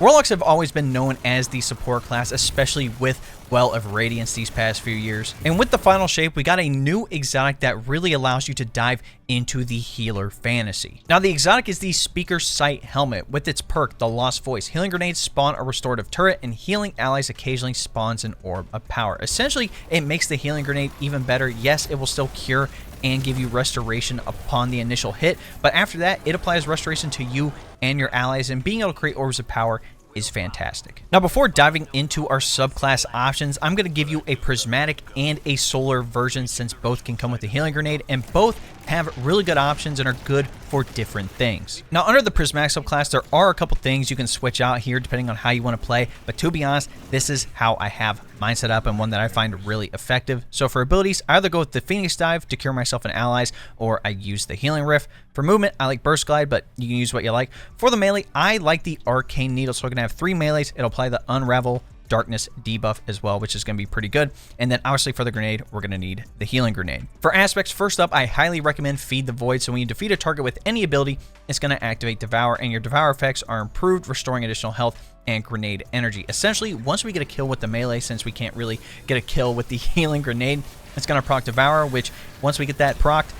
Warlocks have always been known as the support class, especially with Well of Radiance these past few years. And with the final shape, we got a new exotic that really allows you to dive into the healer fantasy. Now, the exotic is the Speaker Sight Helmet. With its perk, the Lost Voice, healing grenades spawn a restorative turret, and healing allies occasionally spawns an orb of power. Essentially, it makes the healing grenade even better. Yes, it will still cure and give you restoration upon the initial hit, but after that, it applies restoration to you and your allies, and being able to create orbs of power is fantastic. Now, before diving into our subclass options, I'm going to give you a prismatic and a solar version, since both can come with the healing grenade and both have really good options and are good for different things. Now, under the prismatic subclass, there are a couple things you can switch out here depending on how you want to play, but to be honest, this is how I have mine set up and one that I find really effective. So for abilities, I either go with the Phoenix Dive to cure myself and allies, or I use the Healing Rift. For movement, I like Burst Glide, but you can use what you like. For the melee, I like the Arcane Needle, so I can have 3 melees. It'll apply the Unravel Darkness debuff as well, which is going to be pretty good. And then obviously for the grenade, we're going to need the healing grenade. For aspects, first up, I highly recommend Feed the Void. So when you defeat a target with any ability, it's going to activate Devour, and your Devour effects are improved, restoring additional health and grenade energy. Essentially, once we get a kill with the melee, since we can't really get a kill with the healing grenade, it's going to proc Devour, which once we get that procced,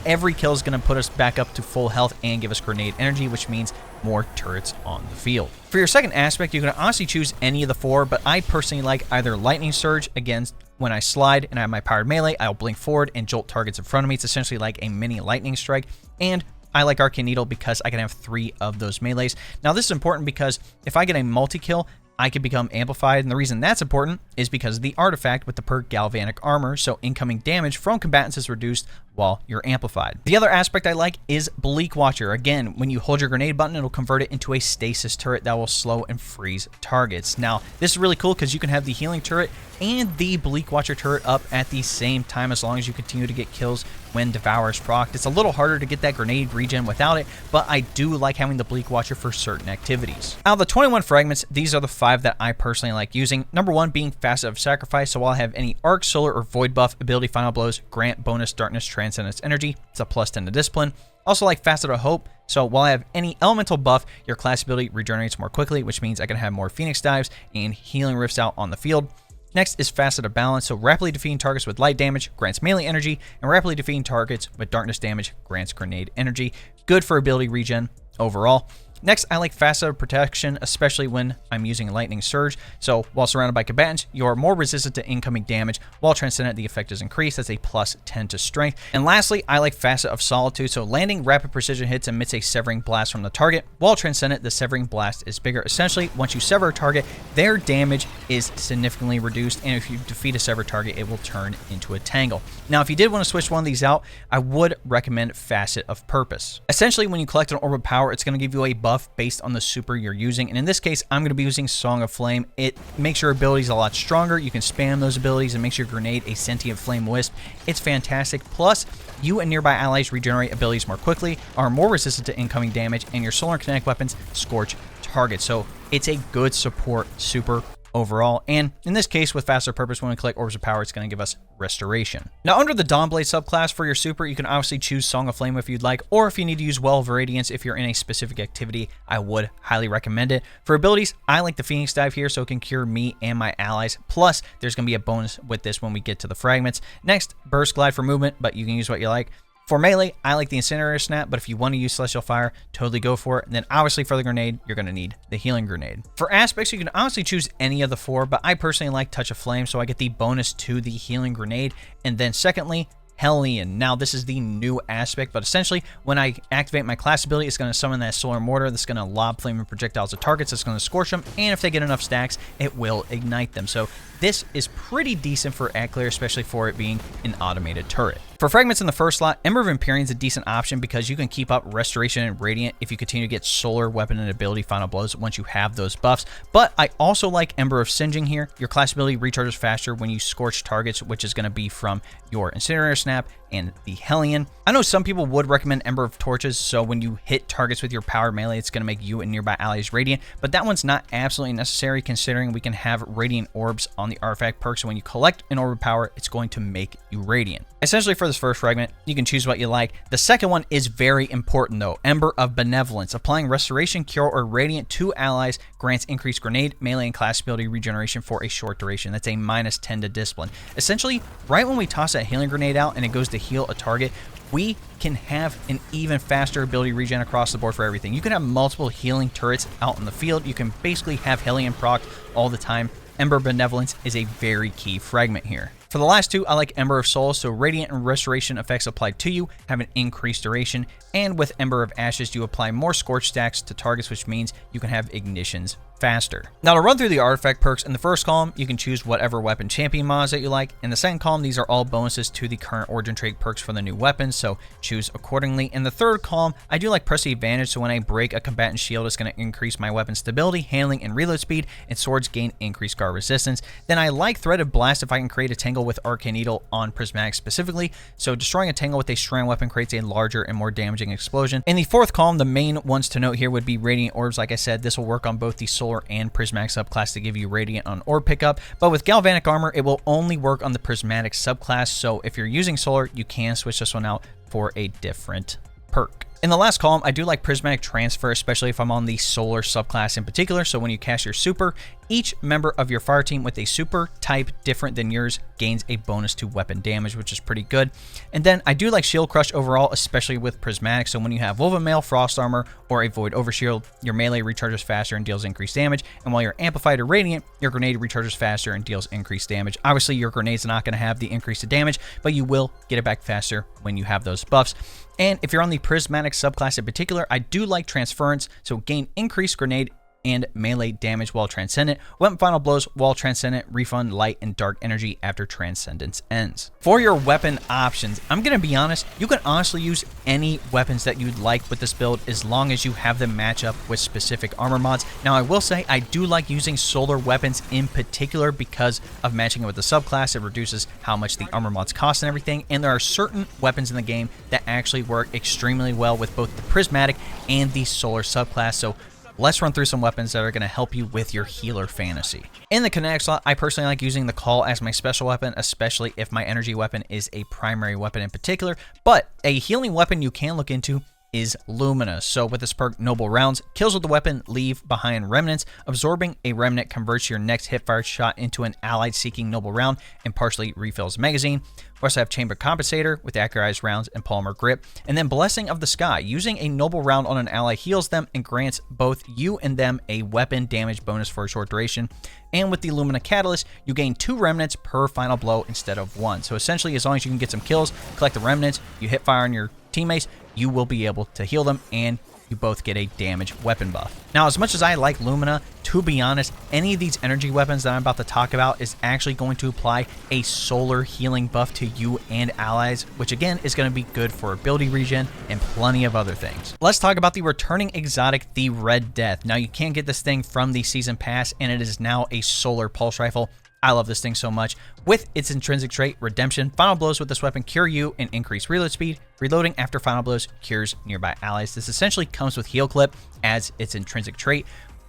every kill is going to put us back up to full health and give us grenade energy, which means more turrets on the field. For your second aspect, you can honestly choose any of the 4, but I personally like either Lightning Surge. Again, when I slide and I have my powered melee, I'll blink forward and jolt targets in front of me. It's essentially like a mini lightning strike. And I like Arcane Needle because I can have 3 of those melees. Now, this is important because if I get a multi-kill, I could become amplified, and the reason that's important is because of the artifact with the perk Galvanic Armor, so incoming damage from combatants is reduced while you're amplified. The other aspect I like is Bleak Watcher. Again, when you hold your grenade button, it'll convert it into a stasis turret that will slow and freeze targets. Now, this is really cool because you can have the healing turret and the Bleak Watcher turret up at the same time, as long as you continue to get kills when Devour is procced. It's a little harder to get that grenade regen without it, but I do like having the Bleak Watcher for certain activities. Out of the 21 fragments, these are the 5 that I personally like using. Number 1 being Facet of Sacrifice, so while I have any Arc, Solar, or Void buff, ability Final Blows grant bonus Darkness Transcendence energy. It's a +10 to Discipline. Also like Facet of Hope, so while I have any elemental buff, your class ability regenerates more quickly, which means I can have more Phoenix Dives and Healing Rifts out on the field. Next is Facet of Balance, so rapidly defeating targets with light damage grants melee energy, and rapidly defeating targets with darkness damage grants grenade energy. Good for ability regen overall. Next, I like Facet of Protection, especially when I'm using Lightning Surge. So while surrounded by combatants, you're more resistant to incoming damage. While Transcendent, the effect is increased. That's a +10 to Strength. And lastly, I like Facet of Solitude. So landing rapid precision hits emits a severing blast from the target. While Transcendent, the severing blast is bigger. Essentially, once you sever a target, their damage is significantly reduced. And if you defeat a severed target, it will turn into a Tangle. Now, if you did want to switch one of these out, I would recommend Facet of Purpose. Essentially, when you collect an Orb of Power, it's going to give you a buff based on the super you're using, and in this case I'm going to be using Song of Flame. It makes your abilities a lot stronger. You can spam those abilities and makes your grenade a sentient flame wisp. It's fantastic. Plus, you and nearby allies regenerate abilities more quickly, are more resistant to incoming damage, and your solar and kinetic weapons scorch targets. So it's a good support super overall, and in this case with Faster Purpose, when we collect Orbs of Power, it's going to give us restoration. Now, under the Dawnblade subclass, for your super, you can obviously choose Song of Flame if you'd like, or if you need to use Well of Radiance if you're in a specific activity, I would highly recommend it. For abilities, I like the Phoenix Dive here, so it can cure me and my allies, plus there's going to be a bonus with this when we get to the fragments. Next, Burst Glide for movement, but you can use what you like. For melee, I like the Incinerator Snap, but if you want to use Celestial Fire, totally go for it. And then obviously for the grenade, you're going to need the Healing Grenade. For aspects, you can honestly choose any of the 4, but I personally like Touch of Flame, so I get the bonus to the Healing Grenade. And then secondly, Hellion. Now, this is the new aspect, but essentially, when I activate my class ability, it's going to summon that Solar Mortar that's going to lob flaming projectiles at targets. It's going to scorch them, and if they get enough stacks, it will ignite them. So this is pretty decent for Clear, especially for it being an automated turret. For fragments in the first slot, Ember of Empyrean is a decent option because you can keep up Restoration and Radiant if you continue to get Solar, Weapon, and Ability Final Blows once you have those buffs. But I also like Ember of Singeing here. Your class ability recharges faster when you scorch targets, which is going to be from your Incinerator Snap and the Hellion. I know some people would recommend Ember of Torches, so when you hit targets with your powered melee, it's going to make you and nearby allies radiant, but that one's not absolutely necessary considering we can have radiant orbs on the artifact perk, so when you collect an orb of power, it's going to make you radiant. Essentially for this first fragment, you can choose what you like. The second one is very important though, Ember of Benevolence. Applying Restoration, Cure, or Radiant to allies grants increased grenade, melee, and class ability regeneration for a short duration. That's a -10 to discipline. Essentially, right when we toss that healing grenade out and it goes to heal a target, we can have an even faster ability regen across the board for everything. You can have multiple healing turrets out in the field. You can basically have Hellion proc all the time. Ember of Benevolence is a very key fragment here. For the last two, I like Ember of Souls, so Radiant and Restoration effects applied to you have an increased duration, and with Ember of Ashes, you apply more Scorch stacks to targets, which means you can have ignitions faster. Now to run through the artifact perks, in the first column, you can choose whatever weapon champion mods that you like. In the second column, these are all bonuses to the current origin trait perks for the new weapons, so choose accordingly. In the third column, I do like Press Advantage, so when I break a combatant shield, it's going to increase my weapon stability, handling, and reload speed, and swords gain increased guard resistance. Then I like Threaded Blast if I can create a tangle with Arcane Needle on Prismatic specifically, so destroying a tangle with a strand weapon creates a larger and more damaging explosion. In the fourth column, the main ones to note here would be Radiant Orbs. Like I said, this will work on both the Solar and Prismatic subclass to give you Radiant on orb pickup, but with Galvanic Armor, it will only work on the Prismatic subclass, so if you're using Solar, you can switch this one out for a different perk. In the last column, I do like Prismatic Transfer, especially if I'm on the Solar subclass in particular. So when you cast your super, each member of your fire team with a super type different than yours gains a bonus to weapon damage, which is pretty good. And then I do like Shield Crush overall, especially with Prismatic. So when you have Woven Mail, Frost Armor, or a Void Overshield, your melee recharges faster and deals increased damage. And while you're Amplified or Radiant, your grenade recharges faster and deals increased damage. Obviously, your grenade's not going to have the increase to damage, but you will get it back faster when you have those buffs. And if you're on the Prismatic subclass in particular, I do like Transference, so gain increased grenade and melee damage while Transcendent, weapon final blows while Transcendent, refund light and dark energy after Transcendence ends. For your weapon options, I'm going to be honest, you can honestly use any weapons that you'd like with this build as long as you have them match up with specific armor mods. Now I will say I do like using solar weapons in particular because of matching it with the subclass. It reduces how much the armor mods cost and everything, and there are certain weapons in the game that actually work extremely well with both the Prismatic and the solar subclass, so let's run through some weapons that are going to help you with your healer fantasy. In the kinetic slot, I personally like using the Call as my special weapon, especially if my energy weapon is a primary weapon in particular, but a healing weapon you can look into is Lumina. So with this perk, Noble Rounds, kills with the weapon leave behind remnants. Absorbing a remnant converts your next hipfire shot into an allied seeking Noble Round and partially refills magazine. We also have Chamber Compensator with accurized rounds and Polymer Grip. And then Blessing of the Sky. Using a Noble Round on an ally heals them and grants both you and them a weapon damage bonus for a short duration. And with the Lumina Catalyst, you gain 2 remnants per final blow instead of 1. So essentially, as long as you can get some kills, collect the remnants, you hit fire on your teammates, you will be able to heal them, and you both get a damage weapon buff. Now, as much as I like Lumina, to be honest, any of these energy weapons that I'm about to talk about is actually going to apply a solar healing buff to you and allies, which again is going to be good for ability regen and plenty of other things. Let's talk about the returning exotic, the Red Death. Now, you can get this thing from the season pass, and it is now a solar pulse rifle. I love this thing so much. With its intrinsic trait, Redemption, final blows with this weapon cure you and increase reload speed. Reloading after final blows cures nearby allies. This essentially comes with Heal Clip as its intrinsic trait.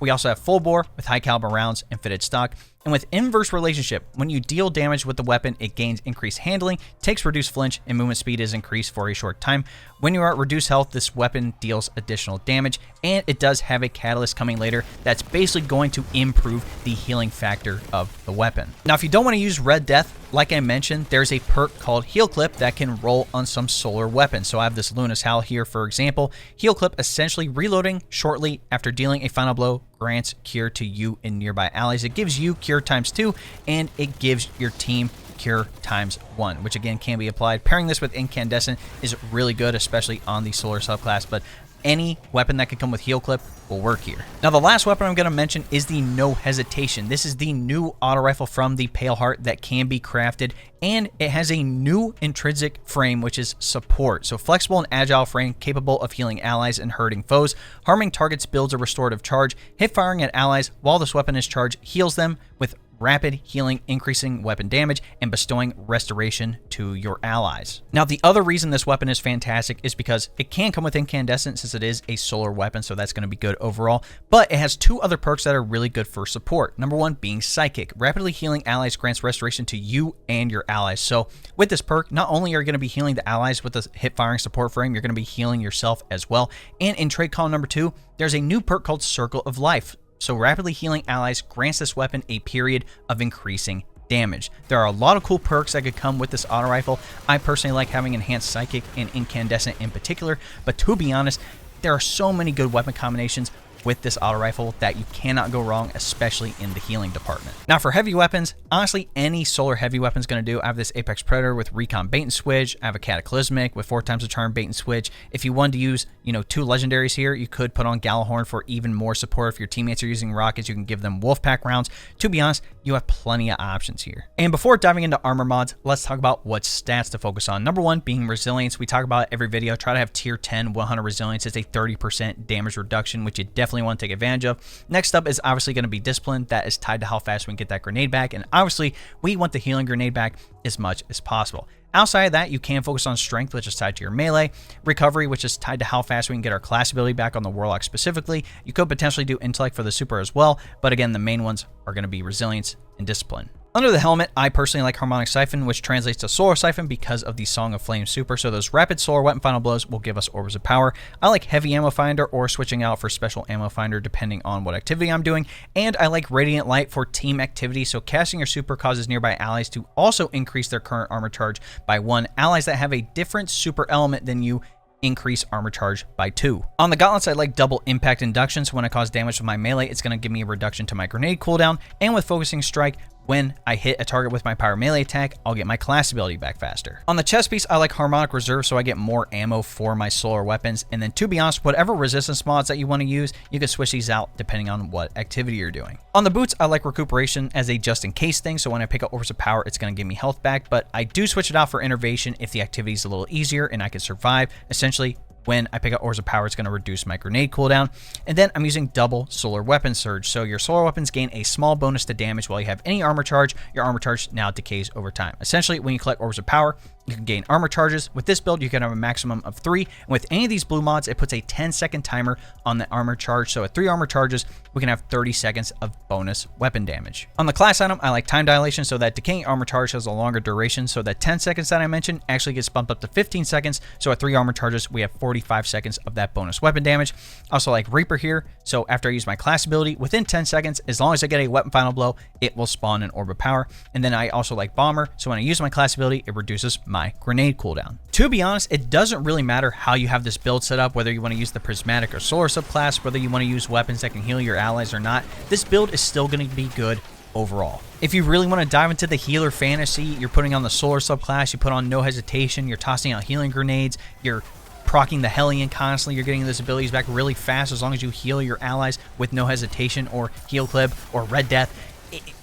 We also have Full Bore with high caliber rounds and fitted stock. And with Inverse Relationship, when you deal damage with the weapon, it gains increased handling, takes reduced flinch, and movement speed is increased for a short time. When you are at reduced health, this weapon deals additional damage, and it does have a catalyst coming later that's basically going to improve the healing factor of the weapon. Now, if you don't want to use Red Death, like I mentioned, there's a perk called Heal Clip that can roll on some solar weapons. So I have this Luna's Howl here, for example. Heal Clip essentially reloading shortly after dealing a final blow grants cure to you and nearby allies. It gives you cure ×2, and it gives your team cure ×1, which again can be applied. Pairing this with Incandescent is really good, especially on the solar subclass, but any weapon that can come with Heal Clip will work here. Now, the last weapon I'm going to mention is the No Hesitation. This is the new auto rifle from the Pale Heart that can be crafted, and it has a new intrinsic frame, which is Support. So flexible and agile frame capable of healing allies and hurting foes. Harming targets builds a restorative charge. Hip firing at allies while this weapon is charged heals them with rapid healing, increasing weapon damage, and bestowing restoration to your allies. Now, the other reason this weapon is fantastic is because it can come with incandescent since it is a solar weapon, so that's going to be good overall, but it has two other perks that are really good for support. Number one being Psychic. Rapidly healing allies grants restoration to you and your allies. So with this perk, not only are you going to be healing the allies with the hip firing support frame, you're going to be healing yourself as well. And in trade column number 2, there's a new perk called Circle of Life. So rapidly healing allies grants this weapon a period of increasing damage. There are a lot of cool perks that could come with this auto rifle. I personally like having enhanced Psychic and incandescent in particular, but to be honest, there are so many good weapon combinations with this auto rifle that you cannot go wrong, especially in the healing department. Now for heavy weapons, honestly, any solar heavy weapon is going to do. I have this Apex Predator with Recon bait and switch. I have a Cataclysmic with 4 times the charm bait and switch. If you wanted to use, 2 legendaries here, you could put on Gallahorn for even more support. If your teammates are using rockets, you can give them Wolfpack rounds. To be honest, you have plenty of options here. And before diving into armor mods, let's talk about what stats to focus on. Number 1 being resilience. We talk about it every video. Try to have tier 10 100 resilience. It's a 30% damage reduction, which you definitely want to take advantage of. Next up is obviously going to be discipline. That is tied to how fast we can get that grenade back, and obviously we want the healing grenade back as much as possible. Outside of that, you can focus on strength, which is tied to your melee, recovery, which is tied to how fast we can get our class ability back on the Warlock specifically. You could potentially do intellect for the super as well, but again, the main ones are going to be resilience and discipline. Under the helmet, I personally like Harmonic Siphon, which translates to Solar Siphon because of the Song of Flame super, so those rapid solar weapon final blows will give us orbs of power. I like Heavy Ammo Finder or switching out for Special Ammo Finder depending on what activity I'm doing, and I like Radiant Light for team activity, so casting your super causes nearby allies to also increase their current armor charge by 1. Allies that have a different super element than you increase armor charge by 2. On the gauntlets, I like double impact induction, so when I cause damage with my melee, it's going to give me a reduction to my grenade cooldown, and with focusing strike, when I hit a target with my power melee attack, I'll get my class ability back faster. On the chest piece, I like Harmonic Reserve, so I get more ammo for my solar weapons. And then to be honest, whatever resistance mods that you want to use, you can switch these out depending on what activity you're doing. On the boots, I like Recuperation as a just in case thing, so when I pick up Orbs of Power, it's going to give me health back, but I do switch it out for Innervation if the activity is a little easier and I can survive. Essentially, when I pick up Orbs of Power, it's going to reduce my grenade cooldown. And then I'm using double Solar Weapon Surge. So your solar weapons gain a small bonus to damage while you have any armor charge. Your armor charge now decays over time. Essentially, when you collect Orbs of Power, you can gain armor charges. With this build, you can have a maximum of 3. And with any of these blue mods, it puts a 10-second timer on the armor charge. So at 3 armor charges, we can have 30 seconds of bonus weapon damage. On the class item, I like Time Dilation, so that decaying armor charge has a longer duration. So that 10 seconds that I mentioned actually gets bumped up to 15 seconds. So at 3 armor charges, we have 45 seconds of that bonus weapon damage. Also like Reaper here. So after I use my class ability, within 10 seconds, as long as I get a weapon final blow, it will spawn an Orb of Power. And then I also like Bomber. So when I use my class ability, it reduces my grenade cooldown. To be honest, it doesn't really matter how you have this build set up, whether you want to use the Prismatic or Solar subclass, whether you want to use weapons that can heal your allies or not. This build is still going to be good overall. If you really want to dive into the healer fantasy, you're putting on the Solar subclass, you put on No Hesitation, you're tossing out healing grenades, you're proccing the Hellion constantly, you're getting those abilities back really fast as long as you heal your allies with No Hesitation or Heal Clip or Red Death.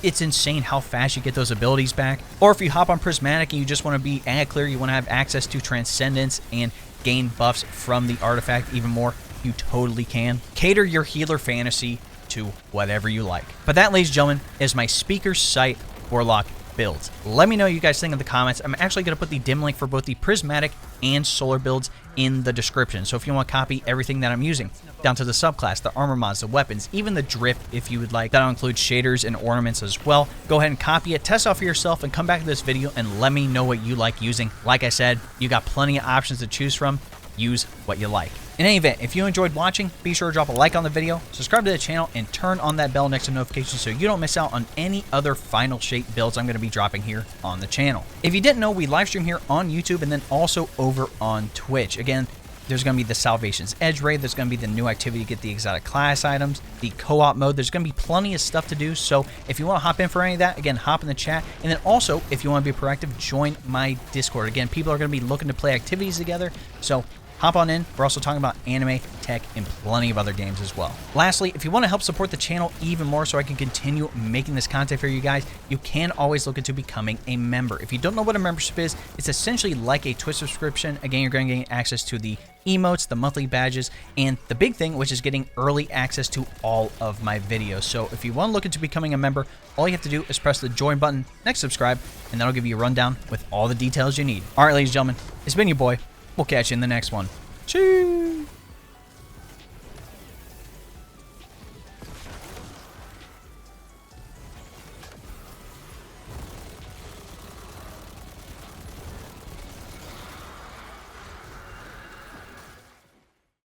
It's insane how fast you get those abilities back. Or if you hop on Prismatic and you just want to be clear, you want to have access to Transcendence and gain buffs from the artifact even more, you totally can. Cater your healer fantasy to whatever you like. But that, ladies and gentlemen, is my Speaker Sight Warlock builds. Let me know what you guys think in the comments. I'm actually going to put the dim link for both the Prismatic and Solar builds in the description. So if you want to copy everything that I'm using, down to the subclass, the armor mods, the weapons, even the drip if you would like, that'll include shaders and ornaments as well. Go ahead and copy it, test out for yourself, and come back to this video and let me know what you like using. Like I said, you got plenty of options to choose from. Use what you like. In any event, if you enjoyed watching, be sure to drop a like on the video, subscribe to the channel, and turn on that bell next to notifications so you don't miss out on any other Final Shape builds I'm going to be dropping here on the channel. If you didn't know, we live stream here on YouTube and then also over on Twitch. Again, there's going to be the Salvation's Edge raid, there's going to be the new activity to get the exotic class items, the co-op mode, there's going to be plenty of stuff to do, so if you want to hop in for any of that, again, hop in the chat, and then also, if you want to be proactive, join my Discord. Again, people are going to be looking to play activities together, so hop on in. We're also talking about anime, tech, and plenty of other games as well. Lastly, if you want to help support the channel even more so I can continue making this content for you guys, you can always look into becoming a member. If you don't know what a membership is, it's essentially like a Twitch subscription. Again, you're going to gain access to the emotes, the monthly badges, and the big thing, which is getting early access to all of my videos. So if you want to look into becoming a member, all you have to do is press the join button next to subscribe, and that'll give you a rundown with all the details you need. All right, ladies and gentlemen, it's been your boy. We'll catch you in the next one. Cheers!